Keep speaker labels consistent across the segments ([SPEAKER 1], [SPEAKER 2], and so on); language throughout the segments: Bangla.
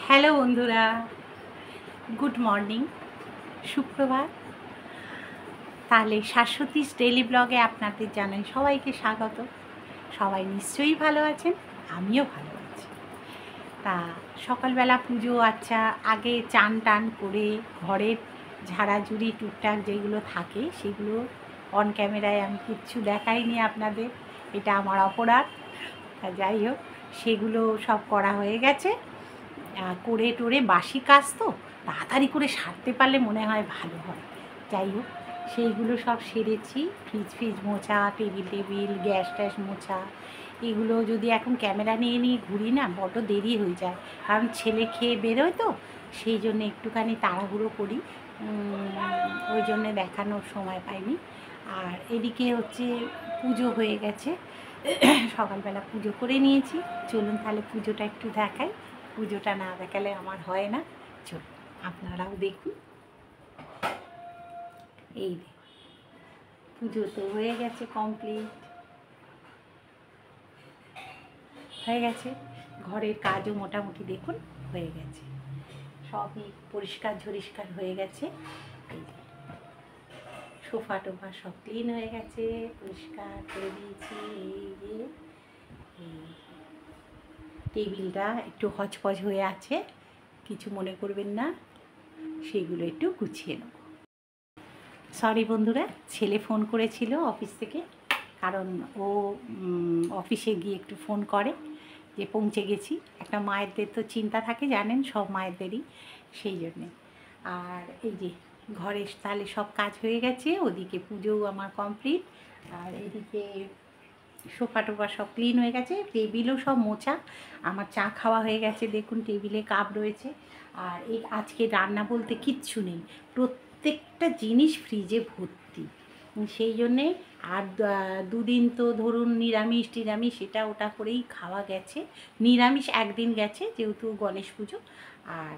[SPEAKER 1] হ্যালো বন্ধুরা, গুড মর্নিং, সুপ্রভাত। তাহলে শাশ্বতীস ডেইলি ব্লগে আপনাদের জানাই সবাইকে স্বাগত। সবাই নিশ্চয়ই ভালো আছেন, আমিও ভালো আছি। তা সকালবেলা পুজো আচ্ছা, আগে চান টান করে ঘরের ঝাড়াঝুড়ি টুকটাক যেগুলো থাকে সেগুলো অন ক্যামেরায় আমি কিচ্ছু দেখাইনি আপনাদের, এটা আমার অপরাধ। যাই হোক, সেগুলো সব করা হয়ে গেছে। করে টোরে বাসি কাজ তো তাড়াতাড়ি করে সারতে পারলে মনে হয় ভালো হয়। যাই হোক, সেইগুলো সব সেরেছি। ফ্রিজ মোছা, টেবিল গ্যাস ট্যাস মোছা, এগুলো যদি এখন ক্যামেরা নিয়ে নিয়ে ঘুরি না বড্ড দেরি হয়ে যায়, কারণ ছেলে খেয়ে বেরোয় তো, সেই জন্য একটুখানি তাড়াহুড়ো করি, ওই জন্যে দেখানোর সময় পাইনি। আর এদিকে হচ্ছে পুজো হয়ে গেছে, সকালবেলা পুজো করে নিয়েছি। চলুন তাহলে পুজোটা একটু দেখাই, পুজোটা না দেখালে আমার হয় না। চলুন আপনারাও দেখুন। এই পুজো তো হয়ে গেছে, কমপ্লিট হয়ে গেছে। ঘরের কাজও মোটামুটি দেখুন হয়ে গেছে, সবই পরিষ্কার ঝরিষ্কার হয়ে গেছে। এই সোফা টোফা সব ক্লিন হয়ে গেছে, পরিষ্কার করে দিয়েছি। এই যে টেবিলটা একটু হচপচ হয়ে আছে, কিছু মনে করবেন না, সেগুলো একটু গুছিয়ে নেব। সরি বন্ধুরা, ছেলে ফোন করেছিল অফিস থেকে, কারণ ও অফিসে গিয়ে একটু ফোন করে যে পৌঁছে গেছি। একটা মায়েরদের তো চিন্তা থাকে, জানেন, সব মায়েরদেরই, সেই জন্যে। আর এই যে ঘরে তাহলে সব কাজ হয়ে গেছে, ওদিকে পুজোও আমার কমপ্লিট, আর এদিকে সোফা টোফা সব ক্লিন হয়ে গেছে, টেবিলও সব মোছা। আমার চা খাওয়া হয়ে গেছে, দেখুন টেবিলে কাপ রয়েছে। আর এই আজকে রান্না বলতে কিচ্ছু নেই, প্রত্যেকটা জিনিস ফ্রিজে ভর্তি, সেই জন্যে। আর দুদিন তো ধরুন নিরামিষ টিরামিষ এটা ওটা করেই খাওয়া গেছে। নিরামিষ একদিন গেছে যেহেতু গণেশ পুজো, আর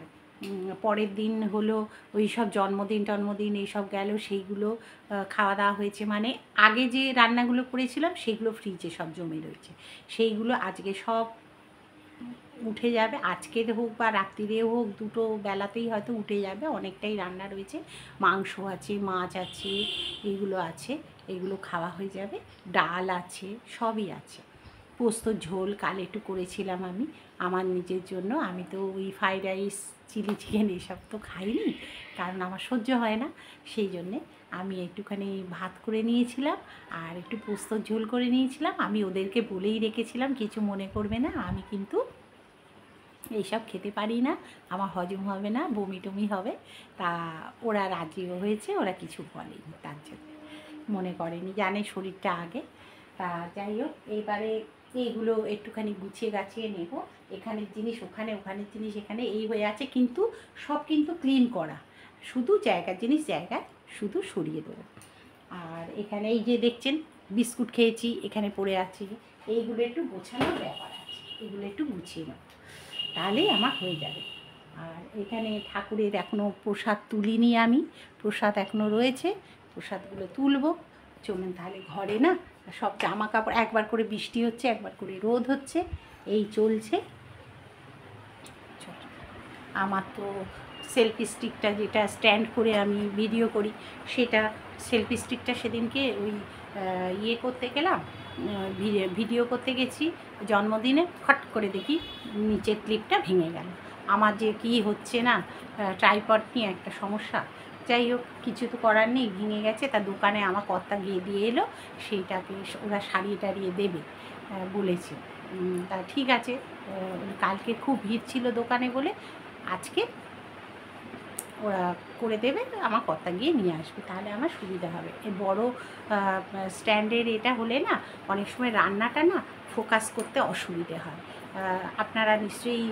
[SPEAKER 1] পরের দিন হলো ওই সব জন্মদিন এইসব গেল, সেইগুলো খাওয়া দাওয়া হয়েছে। মানে আগে যে রান্নাগুলো করেছিলাম সেগুলো ফ্রিজে সব জমে রয়েছে, সেইগুলো আজকে সব উঠে যাবে। আজকের হোক বা রাত্রিরেও হোক, দুটো বেলাতেই হয়তো উঠে যাবে, অনেকটাই রান্না রয়েছে। মাংস আছে, মাছ আছে, এগুলো আছে, এগুলো খাওয়া হয়ে যাবে। ডাল আছে, সবই আছে। পোস্তর ঝোল কাল একটু করেছিলাম আমি আমার নিজের জন্য। আমি তো ওই ফ্রাইড রাইস, চিলি চিকেন এসব তো খাইনি, কারণ আমার সহ্য হয় না, সেই জন্যে আমি একটুখানি ভাত করে নিয়েছিলাম আর একটু পোস্তর ঝোল করে নিয়েছিলাম। আমি ওদেরকে বলেই রেখেছিলাম কিছু মনে করবে না, আমি কিন্তু এইসব খেতে পারি না, আমার হজম হবে না, বমি টমি হবে। তা ওরা রাজিও হয়েছে, ওরা কিছু বলেনি, তার জন্য মনে করেনি, জানে শরীরটা আগে। তা যাই হোক, এইবারে এইগুলো একটুখানি গুছিয়ে গাছিয়ে নেব। এখানের জিনিস ওখানে, ওখানের জিনিস এখানে, এই হয়ে আছে, কিন্তু সব কিন্তু ক্লিন করা, শুধু জায়গার জিনিস জায়গায় শুধু সরিয়ে দেবো। আর এখানে এই যে দেখছেন বিস্কুট খেয়েছি, এখানে পড়ে আছে, এইগুলো একটু গোছানোর ব্যাপার আছে, এগুলো একটু গুছিয়ে নেব, তাহলেই আমার হয়ে যাবে। আর এখানে ঠাকুরের এখনও প্রসাদ তুলিনি আমি, প্রসাদ এখনও রয়েছে, প্রসাদগুলো তুলব। চলুন তাহলে ঘরে না সব জামা কাপড়, একবার করে বৃষ্টি হচ্ছে, একবার করে রোদ হচ্ছে, এই চলছে। আমার তো সেলফি স্টিকটা যেটা স্ট্যান্ড করে আমি ভিডিও করি, সেটা সেলফি স্টিকটা সেদিনকে ওই ইয়ে করতে গেলাম, ভিডিও করতে গেছি জন্মদিনে, ফট করে দেখি নিচের ক্লিপটা ভেঙে গেল। আমার যে কি হচ্ছে না, ট্রাইপড নিয়ে একটা সমস্যা। যাই হোক, কিছু তো করার নেই, ভেঙে গেছে। তা দোকানে আমার কর্তা গিয়ে দিয়ে এলো, সেইটাকে ওরা সারিয়ে টারিয়ে দেবে বলেছে। তা ঠিক আছে, কালকে খুব ভিড় ছিল দোকানে বলে আজকে ওরা করে দেবে, আমার কর্তা গিয়ে নিয়ে আসবে, তাহলে আমার সুবিধা হবে। এই বড় স্ট্যান্ডের এটা হলে না অনেক সময় রান্নাটা না ফোকাস করতে অসুবিধে হয়। আপনারা নিশ্চয়ই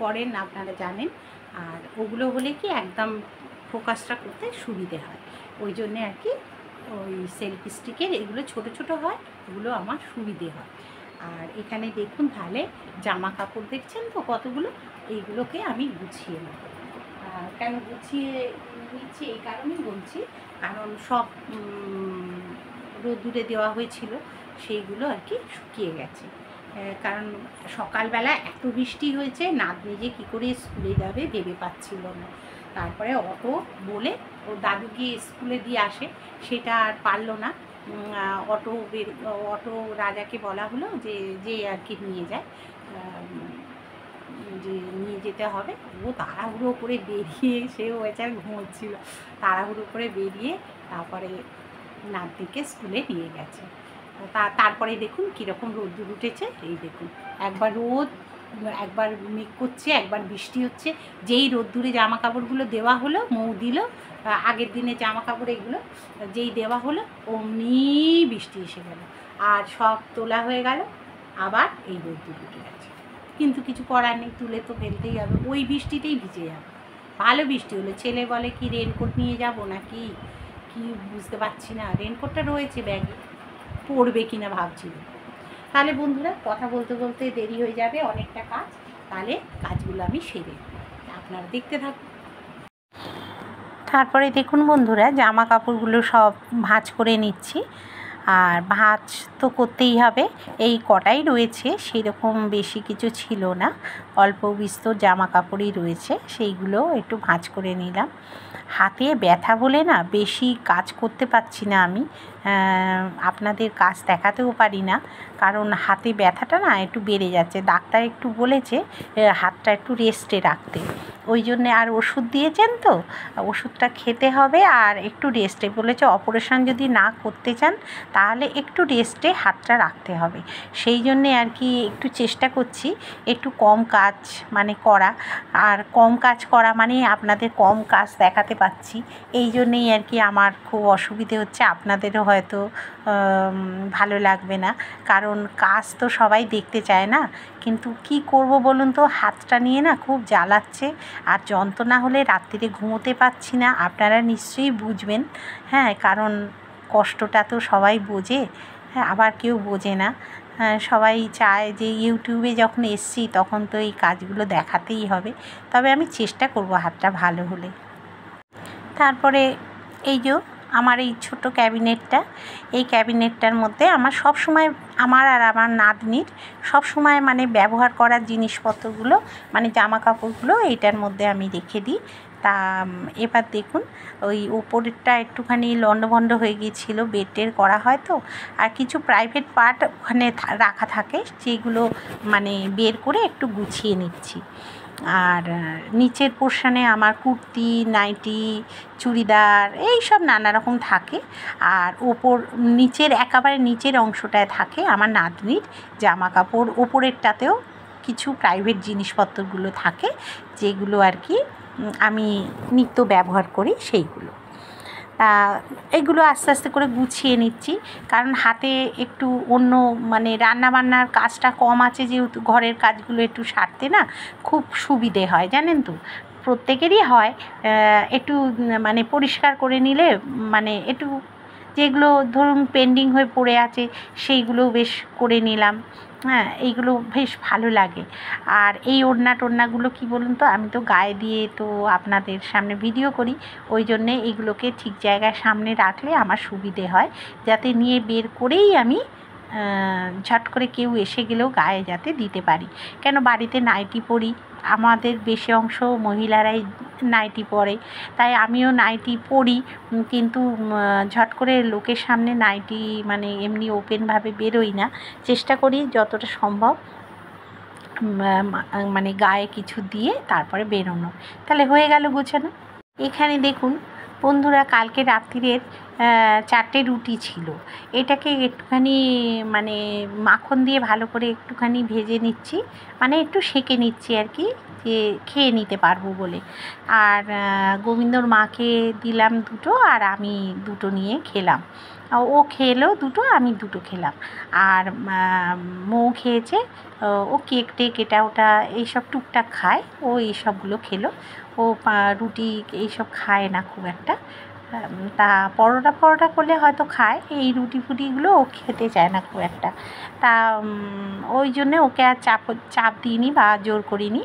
[SPEAKER 1] করেন, আপনারা জানেন। আর ওগুলো হলে কি একদম ফোকাসটা করতে সুবিধে হয়, ওই জন্যে আর কি ওই সেলফি স্টিকের এগুলো ছোট ছোট হয়, ওগুলো আমার সুবিধে হয়। আর এখানে দেখুন তাহলে জামা কাপড় দেখছেন তো কতগুলো, এইগুলোকে আমি গুছিয়ে নেব। কেন গুছিয়ে নিচ্ছি এই কারণেই বলছি, কারণ সব রোদ্দুরে দেওয়া হয়েছিল, সেইগুলো আর কি শুকিয়ে গেছে। কারণ সকালবেলা এত বৃষ্টি হয়েছে, নাতনি যে কী করে স্কুলে যাবে ভেবে পাচ্ছিল না। তারপরে অটো বলে ওর দাদুকে স্কুলে দিয়ে আসে, সেটা আর পারলো না। অটো রাজাকে বলা হলো যে আর কি নিয়ে যায়, যে নিয়ে যেতে হবে। ও তাড়াহুড়ো করে বেরিয়ে, সেও বেচার ঘুমোচ্ছিল, তাড়াহুড়ো করে বেরিয়ে তারপরে নাতনিকে স্কুলে নিয়ে গেছে। তারপরে দেখুন কীরকম রোদ্দুর উঠেছে, এই দেখুন একবার রোদ, একবার মেঘ করছে, একবার বৃষ্টি হচ্ছে। যেই রোদ্দুরে জামা কাপড়গুলো দেওয়া হলো, মৌ দিল আগের দিনে জামা কাপড়, এগুলো যেই দেওয়া হলো অমনি বৃষ্টি এসে গেল, আর সব তোলা হয়ে গেল, আবার এই রোদ্দুর উঠে গেছে। কিন্তু কিছু করার নেই, তুলে তো ফেলতেই হবে, ওই বৃষ্টিতেই ভিজে যাবে। ভালো বৃষ্টি হলো, ছেলে বলে কি রেনকোট নিয়ে যাব নাকি কি বুঝতে পারছি না। রেনকোটটা রয়েছে ব্যাগে, পড়বে কিনা ভাবছিল। তাহলে বন্ধুরা কথা বলতে বলতে দেরি হয়ে যাবে, অনেকটা কাজ, তাহলে কাজগুলো আমি সেরে আপনারা দেখতে থাকুন। তারপরে দেখুন বন্ধুরা, জামা কাপড়গুলো সব ভাঁজ করে নিচ্ছি। আর ভাঁজ তো করতেই হবে, এই কটাই রয়েছে, সেরকম বেশি কিছু ছিল না, অল্প বিস্তর জামা কাপড়ই রয়েছে, সেইগুলো একটু ভাঁজ করে নিলাম। হাতে ব্যথা বলে না বেশি কাজ করতে পারছি না আমি, আপনাদের কাজ দেখাতেও পারি না, কারণ হাতে ব্যথাটা না একটু বেড়ে যাচ্ছে। ডাক্তার একটু বলেছে হাতটা একটু রেস্টে রাখতে, ওই জন্যে, আর ওষুধ দিয়েছেন তো, ওষুধটা খেতে হবে আর একটু রেস্টে বলেছে। অপারেশন যদি না করতে চান তাহলে একটু রেস্টে হাতটা রাখতে হবে, সেই জন্যে আর কি একটু চেষ্টা করছি একটু কম কাজ মানে করা, আর কম কাজ করা মানে আপনাদের কম কাজ দেখাতে পাচ্ছি, এই জন্যেই আর কি আমার খুব অসুবিধে হচ্ছে। আপনাদেরও হয়তো ভালো লাগবে না, কারণ কাজ তো সবাই দেখতে চায় না, কিন্তু কি করব বলুন তো, হাতটা নিয়ে না খুব জ্বালাচ্ছে, আর যন্ত্রণা হলে রাত্রিরে ঘুমোতে পারছি না, আপনারা নিশ্চয়ই বুঝবেন। হ্যাঁ, কারণ কষ্টটা তো সবাই বোঝে, হ্যাঁ, আবার কেউ বোঝে না। সবাই চায় যে ইউটিউবে যখন এসছি তখন তো এই কাজগুলো দেখাতেই হবে, তবে আমি চেষ্টা করব হাতটা ভালো হলে। তারপরে এই যে আমার এই ছোট ক্যাবিনেটটা, এই ক্যাবিনেটটার মধ্যে আমার সব সময়, আমার আর আমার নাতনির সব সময় মানে ব্যবহার করার জিনিসপত্রগুলো, মানে জামা কাপড়গুলো এইটার মধ্যে আমি রেখে দিই। তা এবার দেখুন ওই ওপরেরটা একটুখানি লণ্ডভণ্ড হয়ে গিয়েছিলো, বেডের করা হয় তো, আর কিছু প্রাইভেট পার্ট ওখানে রাখা থাকে, যেগুলো মানে বের করে একটু গুছিয়ে নিচ্ছি। আর নিচের পোর্শনে আমার কুর্তি, নাইটি, চুড়িদার এই সব নানা রকম থাকে, আর নিচের একেবারে নিচের অংশটায় থাকে আমার নাতনির জামা কাপড়, ওপরেরটাতেও কিছু প্রাইভেট জিনিসপত্রগুলো থাকে, যেগুলো আর কি আমি নিত্য ব্যবহার করি সেইগুলো। এগুলো আস্তে আস্তে করে গুছিয়ে নিচ্ছি, কারণ হাতে একটু অন্য মানে রান্নাবান্নার কাজটা কম আছে, যেহেতু ঘরের কাজগুলো একটু সারতে না খুব সুবিধে হয়, জানেন তো, প্রত্যেকেরই হয়। একটু মানে পরিষ্কার করে নিলে, মানে একটু যেগুলো ধরুন পেন্ডিং হয়ে পড়ে আছে সেইগুলো বেশ করে নিলাম, হ্যাঁ, এইগুলো বেশ ভালো লাগে। আর এই ওড়না টোড়নাগুলো কী বলুন তো, আমি তো গায়ে দিয়ে তো আপনাদের সামনে ভিডিও করি, ওই জন্যে এইগুলোকে ঠিক জায়গায় সামনে রাখলে আমার সুবিধে হয়, যাতে নিয়ে বের করেই আমি ঝট করে কেউ এসে গেলেও গায়ে যাতে দিতে পারি। কেন বাড়িতে নাইটি পরি, আমাদের বেশি অংশ মহিলারাই নাইটি পরে, তাই আমিও নাইটি পরি, কিন্তু ঝট করে লোকের সামনে নাইটি মানে এমনি ওপেনভাবে বেরোই না, চেষ্টা করি যতটা সম্ভব মানে গায়ে কিছু দিয়ে তারপরে বেরোনো, তাহলে হয়ে গেল গোছানো। এখানে দেখুন বন্ধুরা, কালকে রাত্রিরের 4টে রুটি ছিল, এটাকে একটুখানি মানে মাখন দিয়ে ভালো করে একটুখানি ভেজে নিচ্ছি, মানে একটু সেঁকে নিচ্ছি আর কি, যে খেয়ে নিতে পারবো বলে। আর গোবিন্দর মাকে দিলাম 2টো, আর আমি 2টো নিয়ে খেলাম, ও খেলো 2টো, আমি 2টো খেলাম। আর মৌ খেয়েছে, ও কেক টেক এটা ওটা এইসব টুকটাক খায়, ও এইসবগুলো খেলো, ও রুটি এইসব খায় না খুব একটা। তা পরোটা করলে হয়তো খায়, এই রুটি ফুটিগুলো ও খেতে চায় না খুব একটা, তা ওই জন্যে ওকে আর চাপ দিইনি বা জোর করিনি,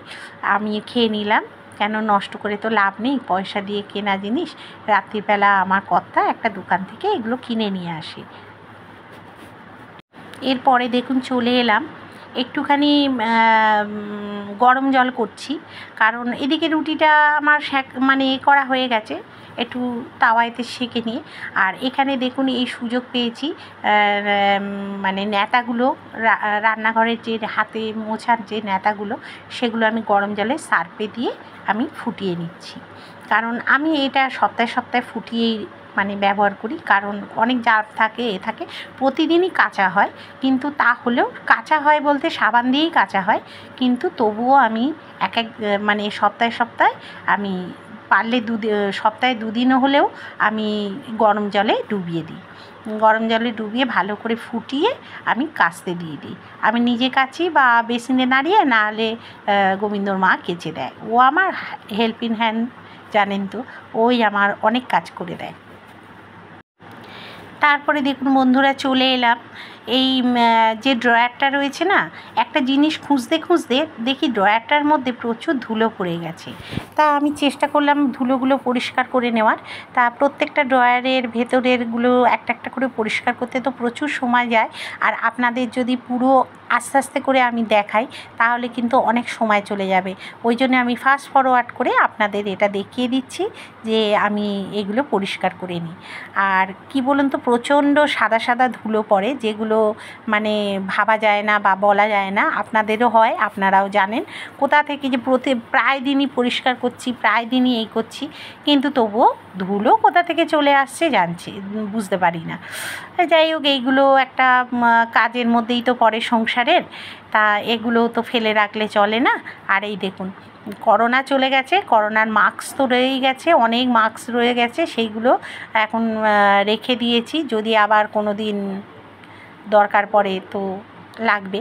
[SPEAKER 1] আমি খেয়ে নিলাম, কেন নষ্ট করে তো লাভ নেই, পয়সা দিয়ে কেনা জিনিস। রাত্রিবেলা আমার কর্তা একটা দোকান থেকে এগুলো কিনে নিয়ে আসে। এরপরে দেখুন চলে এলাম একটুখানি গরম জল করছি, কারণ এদিকে রুটিটা আমার মানে করা হয়ে গেছে, একটু তাওয়াতে সেঁকে নিয়ে। আর এখানে দেখুন এই সুযোগ পেয়েছি, মানে ন্যাতাগুলো, রান্নাঘরের যে হাতে মোছার যে ন্যাতাগুলো, সেগুলো আমি গরম জলে সার্ফে দিয়ে আমি ফুটিয়ে নিচ্ছি। কারণ আমি এটা সপ্তাহে সপ্তাহে ফুটিয়েই মানে ব্যবহার করি, কারণ অনেক জার থাকে থাকে, প্রতিদিনই কাচা হয়, কিন্তু তা হলেও কাচা হয় বলতে সাবান দিয়েই কাচা হয়, কিন্তু তবুও আমি এক মানে সপ্তাহে সপ্তাহে আমি পারলে সপ্তাহে 2 দিনও হলেও আমি গরম জলে ডুবিয়ে দিই। গরম জলে ডুবিয়ে ভালো করে ফুটিয়ে আমি কাচতে দিয়ে দিই। আমি নিজে কাচি বা বেসিনে নাড়িয়ে, নাহলে গোবিন্দর মা কেচে দেয়। ও আমার হেল্পিং হ্যান্ড, জানেন তো, ওই আমার অনেক কাজ করে দেয়। তারপরে দেখুন বন্ধুরা, চলে এলাম এই যে ড্রয়ারটা রয়েছে না, একটা জিনিস খুঁজতে খুঁজতে দেখি ড্রয়ারটার মধ্যে প্রচুর ধুলো পড়ে গেছে। তা আমি চেষ্টা করলাম ধুলোগুলো পরিষ্কার করে নেওয়ার। তা প্রত্যেকটা ড্রয়ারের ভেতরেরগুলো একটা একটা করে পরিষ্কার করতে তো প্রচুর সময় যায়, আর আপনাদের যদি পুরো আস্তে আস্তে করে আমি দেখাই তাহলে কিন্তু অনেক সময় চলে যাবে। ওই জন্য আমি ফাস্ট ফরওয়ার্ড করে আপনাদের এটা দেখিয়ে দিচ্ছি যে আমি এগুলো পরিষ্কার করে নিই। আর কি বলুন তো, প্রচণ্ড সাদা সাদা ধুলো পড়ে, যেগুলো মানে ভাবা যায় না বা বলা যায় না। আপনাদেরও হয়, আপনারাও জানেন কোথা থেকে যে প্রায় দিনই পরিষ্কার করছি, প্রায় দিনই এই করছি, কিন্তু তবুও ধুলো কোথা থেকে চলে আসছে বুঝতে পারি না। যাই হোক, এইগুলো একটা কাজের মধ্যেই তো পড়ে সংসারের, তা এগুলো তো ফেলে রাখলে চলে না। আর এই দেখুন, করোনা চলে গেছে, করোনার মাস্ক তো রয়েই গেছে, অনেক মাস্ক রয়ে গেছে, সেইগুলো এখন রেখে দিয়েছি, যদি আবার কোনো দিন দরকার পড়ে তো লাগবে।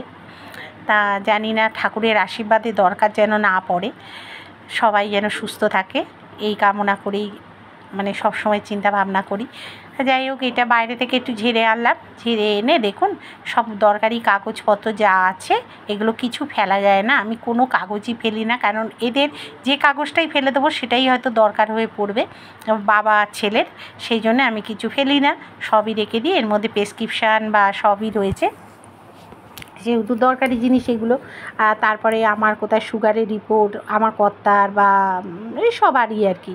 [SPEAKER 1] তা জানি না, ঠাকুরের আশীর্বাদে দরকার যেন না পড়ে, সবাই যেন সুস্থ থাকে, এই কামনা করেই মানে সবসময় চিন্তা ভাবনা করি। যাই হোক, এটা বাইরে থেকে একটু ঝেড়ে আনলাম, ঝেড়ে এনে দেখুন সব দরকারি কাগজপত্র যা আছে এগুলো কিছু ফেলা যায় না, আমি কোনো কাগজই ফেলি না, কারণ এদের যে কাগজটাই ফেলে দেবো সেটাই হয়তো দরকার হয়ে পড়বে বাবা ছেলের, সেই জন্য আমি কিছু ফেলি না, সবই রেখে দিই। এর মধ্যে প্রেসক্রিপশান বা সবই রয়েছে, যেহেতু দরকারি জিনিস এগুলো। তারপরে আমার কোথায় সুগারের রিপোর্ট, আমার কর্তার বা এই সবারই আর কি,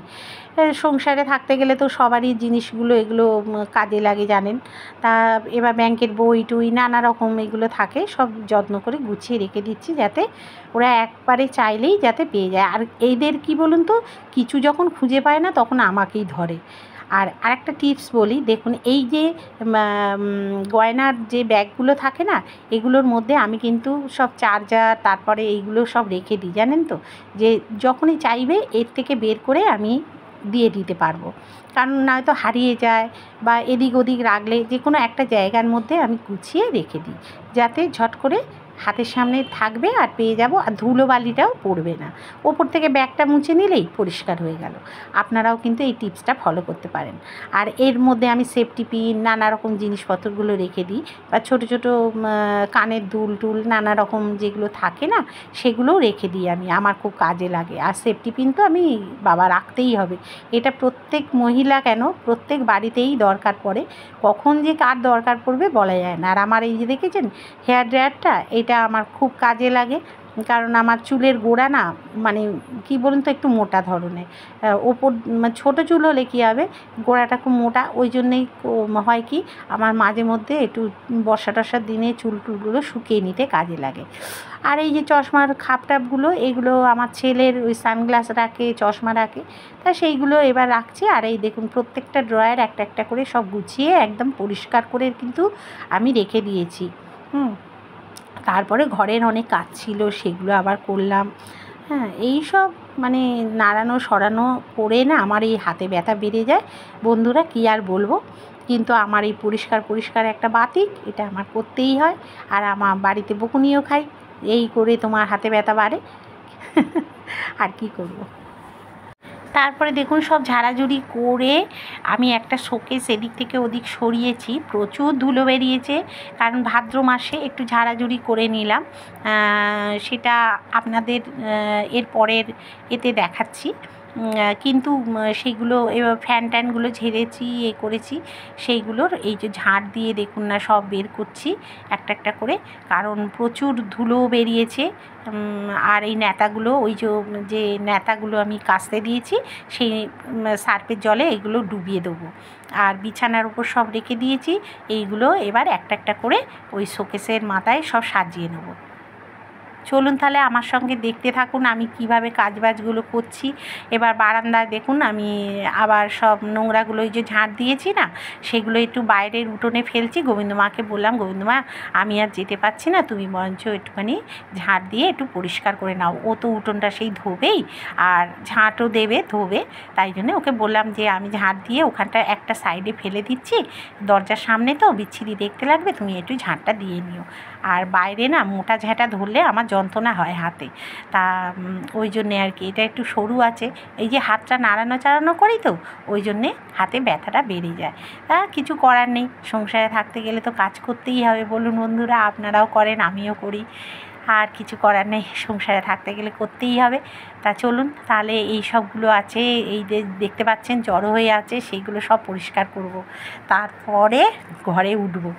[SPEAKER 1] সংসারে থাকতে গেলে তো সবারই জিনিসগুলো এগুলো কাজে লাগে, জানেন। তা এবার ব্যাংকের বই টই নানা রকম এগুলো থাকে, সব যত্ন করে গুছিয়ে রেখে দিচ্ছি, যাতে ওরা একবারে চাইলেই যাতে পেয়ে যায়। আর এদের কি বলুন তো, কিছু যখন খুঁজে পায় না তখন আমাকেই ধরে। আর আরেকটা টিপস বলি, দেখুন এই যে গয়নার যে ব্যাগগুলো থাকে না, এগুলোর মধ্যে আমি কিন্তু সব চার্জার, তারপরে এইগুলো সব রেখে দিই, জানেন তো, যে যখনই চাইবে এর থেকে বের করে আমি দিয়ে দিতে পারবো, কারণ নয়তো হারিয়ে যায় বা এদিক ওদিক রাখলে যে কোনো একটা জায়গার মধ্যে আমি গুছিয়ে রেখে দিই, যাতে ঝট করে হাতের সামনে থাকবে আর পেয়ে যাব, আর ধুলোবালিটাও পড়বে না, ওপর থেকে ব্যাগটা মুছে নিলেই পরিষ্কার হয়ে গেল। আপনারাও কিন্তু এই টিপসটা ফলো করতে পারেন। আর এর মধ্যে আমি সেফটি পিন, নানা রকম জিনিসপত্রগুলো রেখে দিই, বা ছোটো ছোটো কানের দুল টুল নানা রকম যেগুলো থাকে না, সেগুলোও রেখে দিই আমি, আমার খুব কাজে লাগে। আর সেফটি পিন তো আমি বাবা রাখতেই হবে, এটা প্রত্যেক মহিলা কেন প্রত্যেক বাড়িতেই দরকার পড়ে, কখন যে কার দরকার পড়বে বলা যায় না। আর আমার এই যে দেখেছেন হেয়ার ড্রায়ারটা, এটা আমার খুব কাজে লাগে, কারণ আমার চুলের গোড়া না মানে কি বলুন তো একটু মোটা ধরনের, ওপর ছোটো চুল হলে কী হবে, গোড়াটা খুব মোটা, ওই জন্যেই হয় কি আমার মাঝে মধ্যে একটু বর্ষা টর্ষার দিনে চুল টুলগুলো শুকিয়ে নিতে কাজে লাগে। আর এই যে চশমার খাপটাপগুলো, এগুলো আমার ছেলের ওই সানগ্লাস রাখে, চশমা রাখে, তা সেইগুলো এবার রাখছি। আর এই দেখুন প্রত্যেকটা ড্রয়ার একটা একটা করে সব গুছিয়ে একদম পরিষ্কার করে কিন্তু আমি রেখে দিয়েছি। তারপরে ঘরের অনেক কাজ ছিল, সেগুলো আবার করলাম। এই সব মানে নাড়ানো সরানো করে না আমার এই হাতে ব্যথা বেড়ে যায় বন্ধুরা, কী আর বলবো। কিন্তু আমার এই পরিষ্কার একটা বাতিক, এটা আমার করতেই হয়। আর আমার বাড়িতে বকুনিও খাই, এই করে তোমার হাতে ব্যথা বাড়ে। আর কি করব। তারপরে দেখুন সব ঝাড়াঝুড়ি করে আমি একটা শোকেস এদিক থেকে ওদিক সরিয়েছি, প্রচুর ধুলো বেরিয়েছে, কারণ ভাদ্র মাসে একটু ঝাড়াঝুড়ি করে নিলাম, সেটা আপনাদের এর পরের এতে দেখাচ্ছি। কিন্তু সেইগুলো এবার ফ্যান ট্যানগুলো ঝেড়েছি করেছি, সেইগুলোর এই যে ঝাড় দিয়ে দেখুন না সব বের করছি একটা একটা করে, কারণ প্রচুর ধুলো বেরিয়েছে। আর এই ন্যাতাগুলো যে ন্যাতাগুলো আমি কাচতে দিয়েছি সেই সার্ফের জলে এগুলো ডুবিয়ে দেবো। আর বিছানার উপর সব রেখে দিয়েছি, এইগুলো এবার একটা একটা করে ওই শোকেসের মাথায় সব সাজিয়ে নেবো। চলুন তাহলে আমার সঙ্গে দেখতে থাকুন আমি কিভাবে কাজবাজগুলো করছি। এবার বারান্দায় দেখুন আমি আবার সব নোংরাগুলো যে ঝাঁট দিয়েছি না, সেগুলো একটু বাইরের উঠোনে ফেলছি। গোবিন্দমাকে বললাম, গোবিন্দমা আমি আর যেতে পারছি না, তুমি বরঞ্চ একটুখানি ঝাঁট দিয়ে একটু পরিষ্কার করে নাও। ও তো উঠোনটা সেই ধোবেই আর ঝাঁটও ধোবে, তাই জন্য ওকে বললাম যে আমি ঝাঁট দিয়ে ওখানটা একটা সাইডে ফেলে দিচ্ছি, দরজার সামনে তো বিচ্ছিরি দেখতে লাগবে, তুমি একটু ঝাঁটটা দিয়ে নিও। আর বাইরে না মোটা ঝাঁটা ধরলে আমার যন্ত্রণা হয় হাতে, তা ওই জন্যে আর কি। এটা একটু সরু আছে, এই যে হাতটা নাড়ানো চাড়ানো করি তো ওই জন্যে হাতে ব্যথাটা বেড়ে যায়। তা কিছু করার নেই, সংসারে থাকতে গেলে তো কাজ করতেই হবে বলুন বন্ধুরা, আপনারাও করেন আমিও করি, আর কিছু করার নেই, সংসারে থাকতে গেলে করতেই হবে। তা চলুন তাহলে এই সবগুলো আছে, এই যে দেখতে পাচ্ছেন জড়ো হয়ে আছে, সেইগুলো সব পরিষ্কার করব, তারপরে ঘরে উঠবো।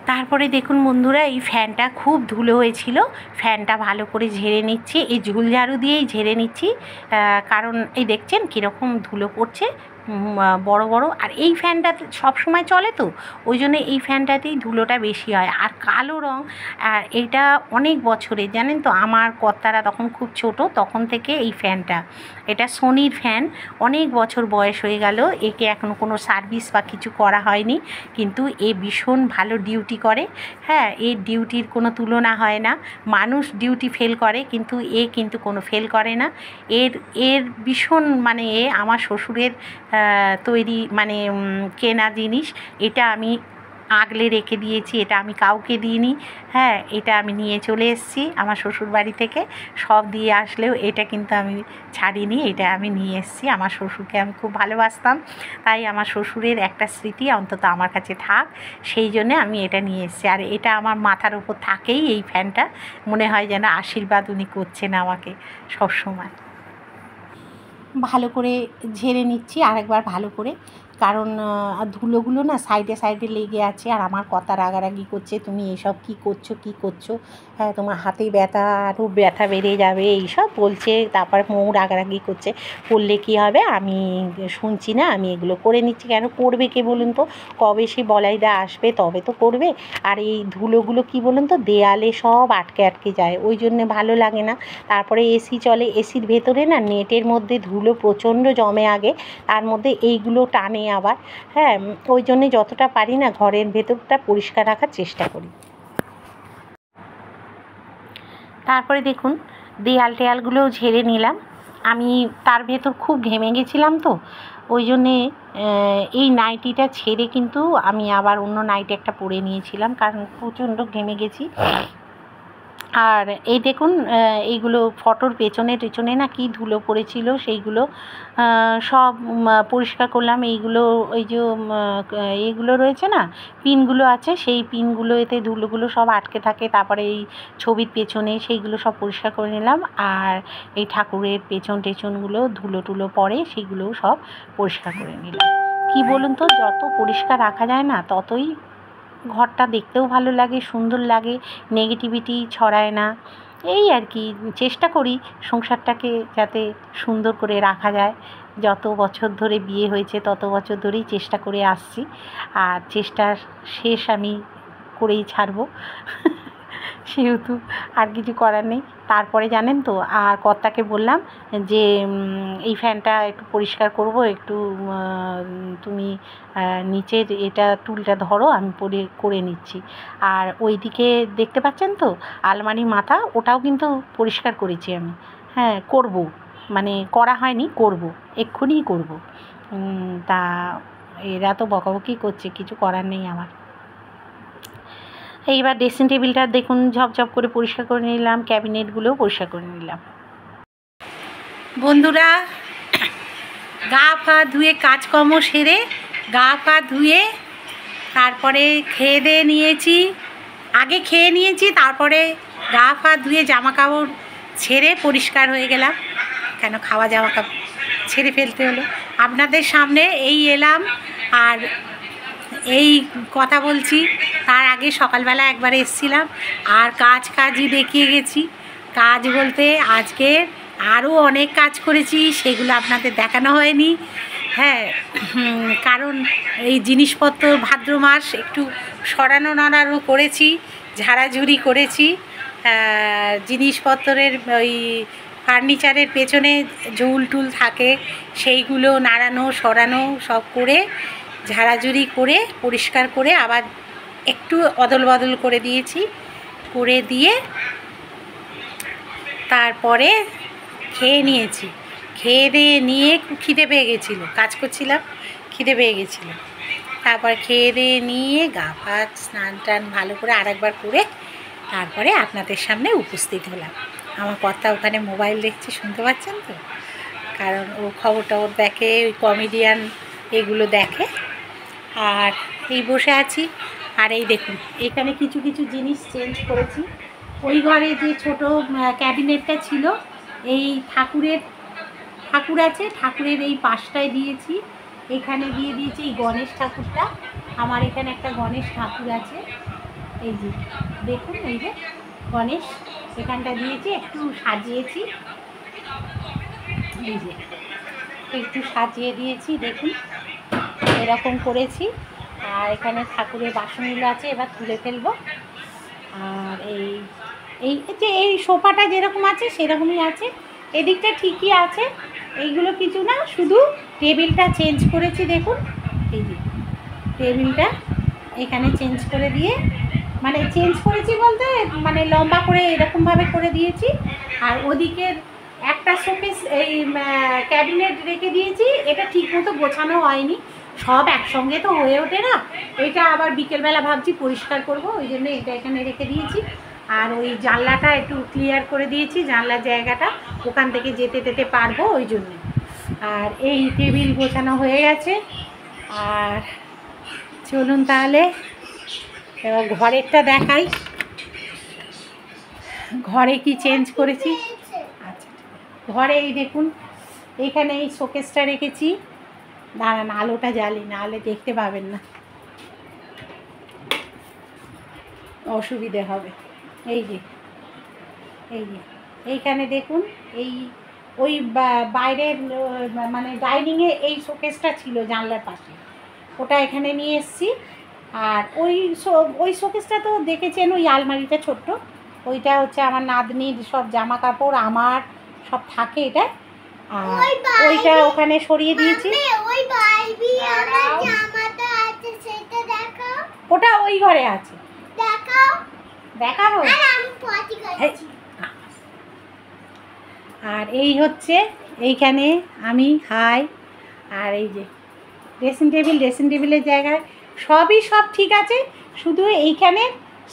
[SPEAKER 1] তারপরে দেখুন বন্ধুরা এই ফ্যানটা খুব ধুলো হয়েছিল, ফ্যানটা ভালো করে ঝেড়ে নিচ্ছি, এই ঝুল ঝাড়ু দিয়েই ঝেড়ে নিচ্ছি, কারণ এই দেখছেন কীরকম ধুলো পড়ছে বড় বড়। আর এই ফ্যানটা সব সময় চলে তো ওই জন্য এই ফ্যানটাতেই ধুলোটা বেশি হয়। আর কালো রঙ, আর এইটা অনেক বছরের জানেন তো, আমার কর্তারা তখন খুব ছোট তখন থেকে এই ফ্যানটা, এটা সোনির ফ্যান, অনেক বছর বয়স হয়ে গেল, একে এখনও কোনো সার্ভিস বা কিছু করা হয়নি, কিন্তু এ ভীষণ ভালো ডিউটি করে। হ্যাঁ, এর ডিউটির কোনো তুলনা হয় না, মানুষ ডিউটি ফেল করে কিন্তু এ কিন্তু কোনো ফেল করে না। এর ভীষণ মানে আমার শ্বশুরের তৈরি মানে কেনা জিনিস, এটা আমি আগলে রেখে দিয়েছি, এটা আমি কাউকে দিইনি। হ্যাঁ, এটা আমি নিয়ে চলে এসেছি আমার শ্বশুর বাড়ি থেকে, সব দিয়ে আসলেও এটা কিন্তু আমি ছাড়িনি, এটা আমি নিয়ে এসেছি। আমার শ্বশুরকে আমি খুব ভালোবাসতাম, তাই আমার শ্বশুরের একটা স্মৃতি অন্তত আমার কাছে থাক, সেই জন্যে আমি এটা নিয়ে এসেছি। আর এটা আমার মাথার উপর থাকেই এই ফ্যানটা, মনে হয় যেন আশীর্বাদ উনি করছেন আমাকে সবসময়। ভালো করে ঝেড়ে নিচ্ছি আরেকবার ভালো করে, কারণ ধুলোগুলো না সাইডে সাইডে লেগে আছে। আর আমার কথা রাগারাগি করছে, তুমি এসব কী করছো, হ্যাঁ তোমার হাতে ব্যথা, আরও ব্যথা বেড়ে যাবে, এইসব বলছে। তারপর মৌ রাগারাগি করছে, করলে কী হবে, আমি শুনছি না, আমি এগুলো করে নিচ্ছি। কেন করবে কে বলুন তো, কবে সে বলাইদা আসবে তবে তো করবে। আর এই ধুলোগুলো কী বলুন তো, দেয়ালে সব আটকে আটকে যায়, ওই জন্যে ভালো লাগে না। তারপরে এসি চলে, এসির ভেতরে না নেটের মধ্যে ধুলো প্রচণ্ড জমে আগে, তার মধ্যে এইগুলো টানে আবার। হ্যাঁ, ওই জন্যে যতটা পারি না ঘরের ভেতরটা পরিষ্কার রাখার চেষ্টা করি। তারপরে দেখুন দেয়াল টেয়ালগুলোও ঝেড়ে নিলাম, আমি তার ভেতর খুব ঘেমে গেছিলাম তো ওই জন্যে এই নাইটিটা ছেড়ে কিন্তু আমি আবার অন্য নাইটি একটা পরে নিয়েছিলাম, কারণ প্রচণ্ড ঘেমে গেছি। আর এই দেখুন এইগুলো ফটোর পেছনে না কি ধুলো পড়েছিল, সেইগুলো সব পরিষ্কার করলাম। এইগুলো ওই যে এইগুলো রয়েছে না, পিনগুলো আছে, সেই পিনগুলো এতে ধুলোগুলো সব আটকে থাকে। তারপরে এই ছবির পেছনে সেইগুলো সব পরিষ্কার করে নিলাম। আর এই ঠাকুরের টেছনগুলো ধুলো টুলো পড়ে, সেইগুলোও সব পরিষ্কার করে নিলাম। কি বলুন তো, যত পরিষ্কার রাখা যায় না ততই ঘরটা দেখতেও ভালো লাগে, সুন্দর লাগে, নেগেটিভিটি ছড়ায় না। এই আর কি, চেষ্টা করি সংসারটাকে যাতে সুন্দর করে রাখা যায়। যত বছর ধরে বিয়ে হয়েছে তত বছর ধরেই চেষ্টা করে আসছি, আর চেষ্টার শেষ আমি করেই ছাড়বো সেহেতু আর কিছু করার নেই। তারপরে জানেন তো, আর কর্তাকে বললাম যে এই ফ্যানটা একটু পরিষ্কার করব, একটু তুমি নিচের এটা টুলটা ধরো, আমি করে নিচ্ছি। আর ওইদিকে দেখতে পাচ্ছেন তো আলমারি মাথা, ওটাও কিন্তু পরিষ্কার করেছি আমি। হ্যাঁ করব, মানে করা হয়নি, করব, এক্ষুনিই করব। তা এরা তো বকাবকি করছে, কিছু করার নেই আমার। এইবার ড্রেসিং টেবিলটা দেখুন ঝপঝপ করে পরিষ্কার করে নিলাম, ক্যাবিনেটগুলোও পরিষ্কার করে নিলাম। বন্ধুরা গা পা ধুয়ে কাজকর্ম সেরে গা পা ধুয়ে তারপরে খেয়ে দিয়ে নিয়েছি, আগে খেয়ে নিয়েছি, তারপরে গা পা ধুয়ে জামা কাপড় ছেড়ে পরিষ্কার হয়ে গেলাম, কেন খাওয়া জামা কাপড় ছেড়ে ফেলতে হলো। আপনাদের সামনে এই এলাম আর এই কথা বলছি। তার আগে সকালবেলা একবার এসেছিলাম আর কাজই দেখিয়ে গেছি। কাজ বলতে আজকে আরও অনেক কাজ করেছি, সেগুলো আপনাদের দেখানো হয়নি। হ্যাঁ, কারণ এই জিনিসপত্র ভাদ্র মাস একটু সরানো নাড়ারও করেছি, ঝাড়াঝুড়ি করেছি। জিনিসপত্রের ওই ফার্নিচারের পেছনে ঝুল টুল থাকে, সেইগুলো নাড়ানো সরানো সব করে ঝাড়াঝুড়ি করে পরিষ্কার করে আবার একটু অদল বদল করে দিয়েছি। করে দিয়ে তারপরে খেয়ে নিয়েছি। খেয়ে দিয়ে নিয়ে খিদে পেয়ে গেছিলো, কাজ করছিলাম, খিদে পেয়ে গেছিলো। তারপর খেয়ে দিয়ে নিয়ে গা হাত স্নান টান ভালো করে আরেকবার করে তারপরে আপনাদের সামনে উপস্থিত হলাম। আমার কর্তা ওখানে মোবাইল দেখছে, শুনতে পাচ্ছেন তো? কারণ ও খবর টবর দেখে, ওই কমেডিয়ান এগুলো দেখে। আর এই বসে আছি। আর এই দেখুন, এখানে কিছু কিছু জিনিস চেঞ্জ করেছি। ওই ঘরে যে ছোট ক্যাবিনেটটা ছিল, এই ঠাকুর আছে, ঠাকুরের এই পাশটায় দিয়েছি। এখানে দিয়ে দিয়েছি এই গণেশ ঠাকুরটা। আমার এখানে একটা গণেশ ঠাকুর আছে, এই যে দেখুন, এই যে গণেশ এখানটা দিয়েছি, একটু সাজিয়েছি, এই যে একটু সাজিয়ে দিয়েছি, দেখুন এরকম করেছি। আর এখানে ঠাকুরের বাসনগুলো আছে, এবার তুলে ফেলবো। আর এই সোফাটা যেরকম আছে সেরকমই আছে, এদিকটা ঠিকই আছে, এইগুলো কিছু না, শুধু টেবিলটা চেঞ্জ করেছি। দেখুন এই যে টেবিলটা এখানে চেঞ্জ করে দিয়ে, মানে চেঞ্জ করেছি বলতে মানে লম্বা করে এরকমভাবে করে দিয়েছি। আর ওদিকের একটা শোকেস এই ক্যাবিনেট রেখে দিয়েছি, এটা ঠিকমতো গোছানো হয়নি, সব একসঙ্গে তো হয়ে ওঠে না। এটা আবার বিকেলবেলা ভাবছি পরিষ্কার করব, ওই জন্য এটা এখানে রেখে দিয়েছি। আর ওই জানলাটা একটু ক্লিয়ার করে দিয়েছি, জানলার জায়গাটা, ওখান থেকে যেতে পারবো ওই জন্য। আর এই টেবিল গোছানো হয়ে গেছে। আর চলুন তাহলে এবার ঘরেরটা দেখাই, ঘরে কি চেঞ্জ করেছি। আচ্ছা, ঘরে এই দেখুন, এইখানে এই শোকেসটা রেখেছি। দাঁড়ান, আলোটা জ্বালি, না হলে দেখতে পাবেন না, অসুবিধে হবে। এই যে এইখানে দেখুন, ওই বাইরের মানে ডাইনিংয়ে এই শোকেসটা ছিল জানলার পাশে, ওটা এখানে নিয়ে এসেছি। আর ওই শোকেসটা তো দেখেছেন, ওই আলমারিটা ছোট্ট, ওইটা হচ্ছে আমার নাতনির সব জামা কাপড় আমার সব থাকে এটা। আর ওইটা ওখানে সরিয়ে দিয়েছি। ওটা ওই ঘরে আছে, দেখাবো। আর এই হচ্ছে এইখানে আমি খাই। আর এই যে ড্রেসিং টেবিলের জায়গায় সব ঠিক আছে, শুধু এইখানে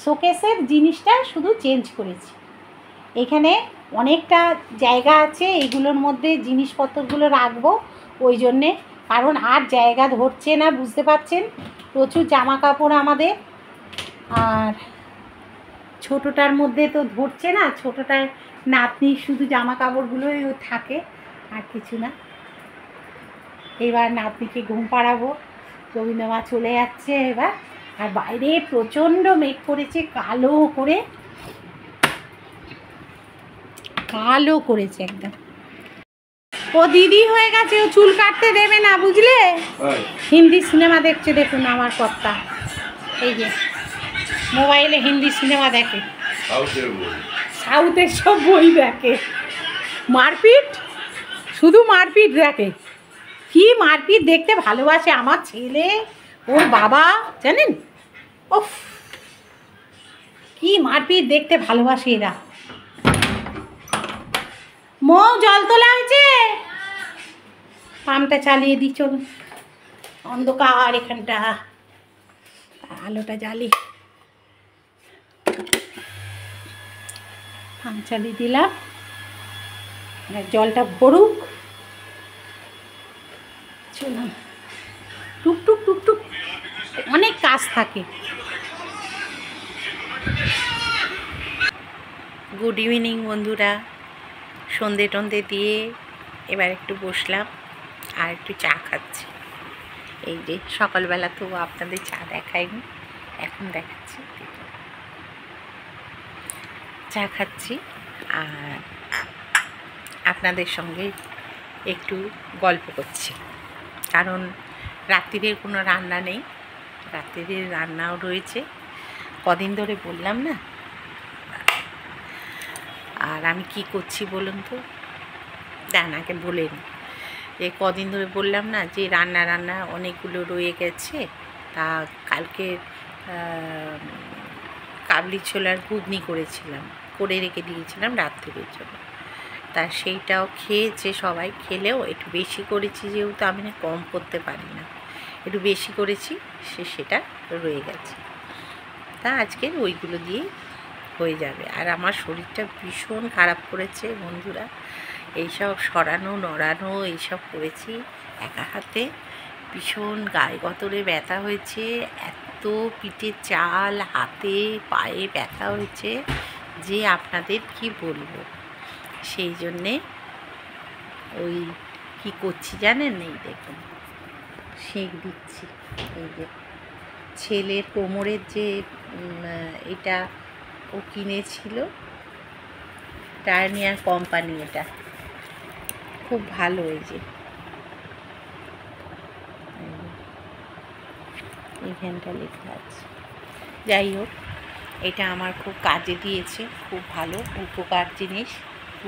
[SPEAKER 1] শোকেসের জিনিসটা শুধু চেঞ্জ করেছি। এখানে অনেকটা জায়গা আছে, এইগুলোর মধ্যে জিনিসপত্রগুলো রাখবো, ওই জন্যে। কারণ আর জায়গা ধরছে না, বুঝতে পারছেন, প্রচুর জামা কাপড় আমাদের। আর ছোটোটার মধ্যে তো ধরছে না, ছোটোটায় নাতনির শুধু জামা কাপড়গুলোই থাকে, আর কিছু না। এবার নাতনিকে ঘুম পাড়াবো, রবীন্দ্রমা চলে যাচ্ছে এবার। আর বাইরে প্রচণ্ড মেঘ করেছে, কালো করেছে একদম। ও দিদি হয়ে গেছে, ও চুল কাটতে দেবে না, বুঝলে? হিন্দি সিনেমা দেখছে, দেখুন আমার কর্তা, এই যে মোবাইলে হিন্দি সিনেমা দেখে, সাউথের সব বই দেখে। মারপিট, শুধু মারপিট দেখে। কি মারপিট দেখতে ভালোবাসে আমার ছেলে, ওর বাবা, জানেন? ওফ, কি মারপিট দেখতে ভালোবাসে এরা। মৌ, জল তোলা হয়েছে, পাম্পটা চালিয়ে দিই, চলুন। অন্ধকার এখানটা, আলোটা জ্বালি, পাম্প চালিয়ে দিলাম, জলটা ভরুক, চলুন। টুকটুক টুকটুক অনেক কাজ থাকে। গুড ইভিনিং বন্ধুরা, সন্ধে টন্ধে দিয়ে এবার একটু বসলাম আর একটু চা খাচ্ছি। এই যে সকালবেলা তো আপনাদের চা দেখাইনি, এখন দেখাচ্ছি। চা খাচ্ছি আর আপনাদের সঙ্গে একটু গল্প করছি, কারণ রাত্রিরের কোনো রান্না নেই, রাত্রিরের রান্নাও রয়েছে। কদিন ধরে বললাম না, আর আমি কি করছি বলুন তো, আগে বলেন। এই কদিন ধরে বললাম না যে রান্না অনেকগুলো রয়ে গেছে, তা কালকে কাবলি ছোলার ঘুগনি করেছিলাম, করে রেখে দিয়েছিলাম রাত্রির জন্য। তা সেইটাও খেয়েছে সবাই, খেলেও একটু বেশি করেছি, যেহেতু আমি না কম করতে পারি না, একটু বেশি করেছি, সেটা রয়ে গেছে। তা আজকের ওইগুলো দিয়েই হয়ে যাবে। আর আমার শরীরটা ভীষণ খারাপ করেছে বন্ধুরা, এইসব সরানো নড়ানো এইসব করেছি একা হাতে, ভীষণ গায়ে গতরে ব্যথা হয়েছে, এত পিঠে চাল, হাতে পায়ে ব্যথা হয়েছে যে আপনাদের কি বলবো। সেই জন্যে ওই কি করছি জানেন, এই দেখুন সেঁক দিচ্ছি। এই যে ছেলের কোমরের যে এটা ও কিনেছিল, টার্নিয়ার কোম্পানি, এটা খুব ভালো। এই যে ইভেন্টটা লেখা আছে। যাই হোক, এটা আমার খুব কাজে দিয়েছে, খুব ভালো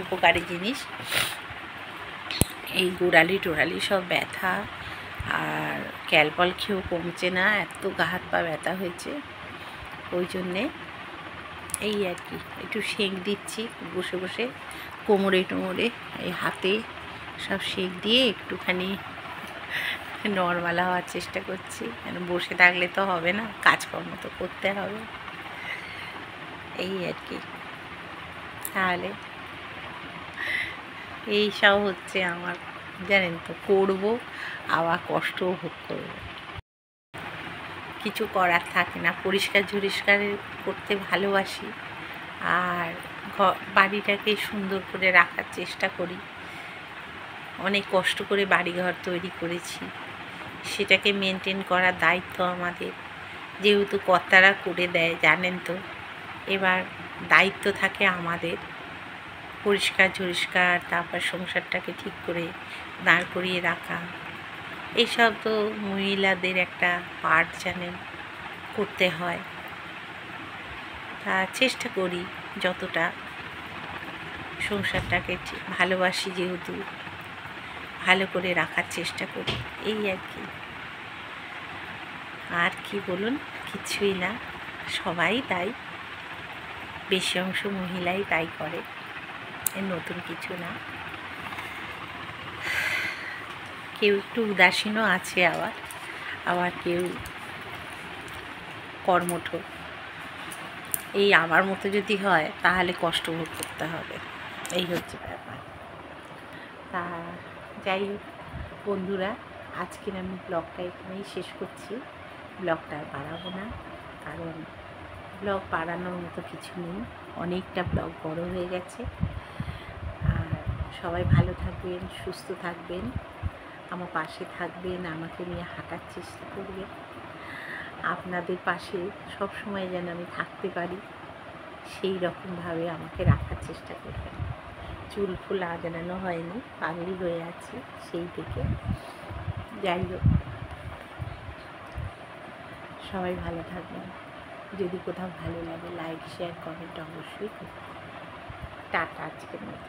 [SPEAKER 1] উপকারী জিনিস। এই গোড়ালি টোড়ালি সব ব্যথা আর ক্যালপল খেয়েও কমছে না, এত গা হাত পা ব্যথা হয়েছে। ওই জন্যে এই আর কি একটু সেঁক দিচ্ছি বসে বসে, কোমরে টোমরে এই হাতে সব সেঁক দিয়ে একটুখানি নরমাল হওয়ার চেষ্টা করছি, কেন বসে থাকলে তো হবে না, কাজকর্ম তো করতে হবে। এই আর কি, তাহলে এই সব হচ্ছে আমার, জানেন তো, করব আবার কষ্টও ভোগ করব, কিছু করার থাকে না। পরিষ্কার করতে ভালোবাসি, আর বাড়িটাকে সুন্দর করে রাখার চেষ্টা করি। অনেক কষ্ট করে বাড়িঘর তৈরি করেছি, সেটাকে মেনটেন করার দায়িত্ব আমাদের, যেহেতু কর্তারা করে দেয় জানেন তো। এবার দায়িত্ব থাকে আমাদের পরিষ্কার, তারপর সংসারটাকে ঠিক করে দাঁড় করিয়ে রাখা। এইসব তো মহিলাদের একটা পার্ট, জানেন, করতে হয়। তা চেষ্টা করি যতটা, সংসারটাকে ভালোবাসি যেহেতু, ভালো করে রাখার চেষ্টা করি। এই আর কি, আর কি বলুন, কিছুই না, সবাই তাই, বেশি অংশ মহিলাই তাই করে, এর নতুন কিছু না। কেউ একটু উদাসীনও আছে, আবার কেউ কর্মঠ। এই আমার মতো যদি হয় তাহলে কষ্ট ভোগ করতে হবে, এই হচ্ছে ব্যাপার। তা যাই হোক বন্ধুরা, আজকের আমি ব্লগটা এখানেই শেষ করছি। ব্লগটা আর বাড়াবো না, কারণ ব্লগ বাড়ানোর মতো কিছু নেই, অনেকটা ব্লগ বড় হয়ে গেছে। আর সবাই ভালো থাকবেন, সুস্থ থাকবেন, আমার পাশে থাকবেন, আমাকে নিয়ে হাঁটার চেষ্টা করবেন। আপনাদের পাশে সব সময় যেন আমি থাকতে পারি, সেই রকমভাবে আমাকে রাখার চেষ্টা করবেন। চুল ফুল আজরানো হয়নি, পাগলি হয়ে আছি সেই থেকে। যাই হোক, সবাই ভালো থাকবেন। যদি কোথাও ভালো লাগে লাইক শেয়ার কমেন্ট অবশ্যই করবেন। টাটা আজকের মতো।